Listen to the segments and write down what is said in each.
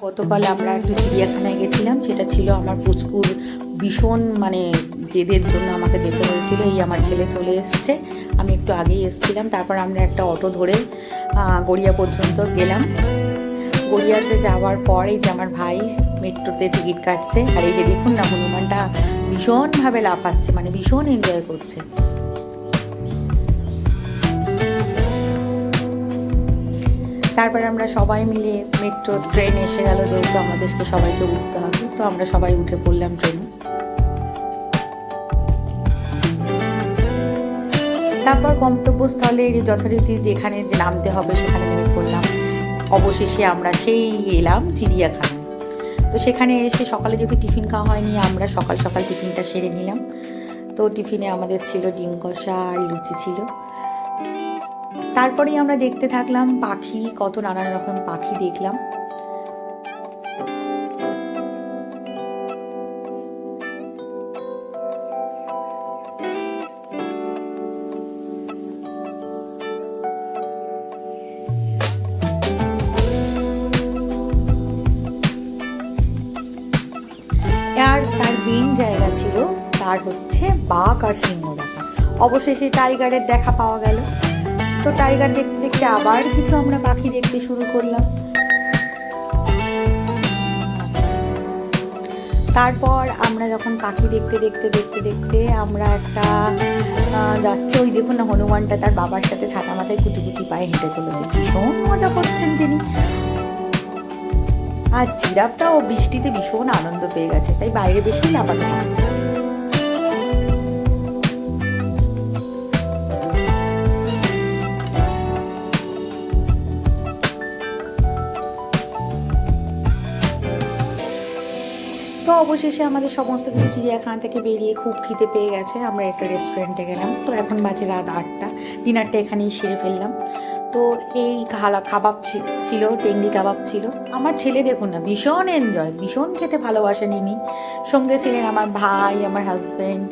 গতকাল আমরা একটু চিড়িয়াখানায় গেছিলাম, সেটা ছিল আমার পুচকুর ভীষণ জেদের জন্য আমাকে যেতে হয়েছিল। এই আমার ছেলে চলে এসছে, আমি একটু আগেই এসেছিলাম। তারপর আমরা একটা অটো ধরে গড়িয়া পর্যন্ত গেলাম। গড়িয়াতে যাওয়ার পর এই যে আমার ভাই মেট্রোতে টিকিট কাটছে, আর এই যে দেখুন না, হনুমানটা ভীষণভাবে লাফাচ্ছে, ভীষণ এনজয় করছে। তারপরে আমরা সবাই মিলে মেট্রো ট্রেন এসে গেল, যেহেতু আমাদেরকে সবাইকে উঠতে হবে, তো আমরা সবাই উঠে পড়লাম ট্রেনে। তারপর গন্তব্যস্থলে যথারীতি যেখানে নামতে হবে সেখানে নেমে পড়লাম। অবশেষে আমরা সেই এলাম চিড়িয়াখানা। তো সেখানে এসে সকালে যেহেতু টিফিন খাওয়া হয়নি, আমরা সকাল সকাল টিফিনটা সেরে নিলাম। তো টিফিনে আমাদের ছিল ডিম কষা আর লুচি ছিল। তারপরেই আমরা দেখতে থাকলাম পাখি, কত নানান রকম পাখি দেখলাম। আর তার মেন জায়গা ছিল তার হচ্ছে বাঘ আর সিংহ দেখা। অবশেষে টাইগারের দেখা পাওয়া গেল। তো টাইগার দেখতে দেখতে আবার কিছু আমরা পাখি দেখতে শুরু করলাম। তারপর আমরা যখন পাখি দেখতে দেখতে দেখতে দেখতে আমরা একটা যাচ্ছে, ওই দেখুন না, হনুমানটা তার বাবার সাথে ছাতা মাথায় কুটি কুটি পায়ে হেঁটে চলেছে, ভীষণ মজা করছেন তিনি। আর জিরাফটাও বৃষ্টিতে ভীষণ আনন্দ পেয়ে গেছে, তাই বাইরে বেশি লাফাতে থাকছে। তো অবশেষে আমাদের সমস্ত কিছু চিড়িয়াখানা থেকে বেরিয়ে খুব খিদে পেয়ে গেছে, আমরা একটা রেস্টুরেন্টে গেলাম। তো এখন বাজে রাত 8টা, ডিনারটা এখানেই সেরে ফেললাম। তো এই কাবাব ছিল, টেংরি কাবাব ছিল। আমার ছেলে দেখুন না, ভীষণ এনজয়, ভীষণ খেতে ভালোবাসেন ইনি। সঙ্গে ছিলেন আমার ভাই, আমার হাজব্যান্ড।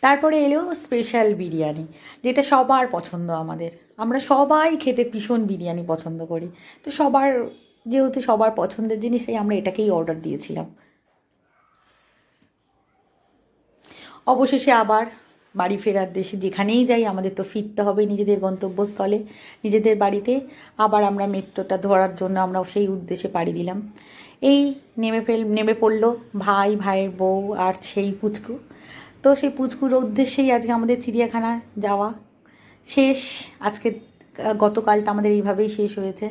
তারপরে এলো স্পেশাল বিরিয়ানি, যেটা সবার পছন্দ আমাদের। আমরা সবাই খেতে ভীষণ বিরিয়ানি পছন্দ করি। তো যেহেতু সবার পছন্দের জিনিস, তাই আমরা এটাকেই অর্ডার দিয়েছিলাম। অবশেষে আবার বাড়ি ফেরার দেশে যেখানেই যাই, আমাদের তো ফিরতে হবে নিজেদের গন্তব্যস্থলে, নিজেদের বাড়িতে। আবার আমরা মেট্রোটা ধরার জন্য আমরা সেই উদ্দেশ্যে পাড়ি দিলাম। এই নেমে পড়লো ভাইয়ের বউ আর সেই পুচকু। তো সেই পুচকুর উদ্দেশ্যেই আজকে আমাদের চিড়িয়াখানা যাওয়া শেষ। গতকালটা আমাদের এইভাবেই শেষ হয়েছে।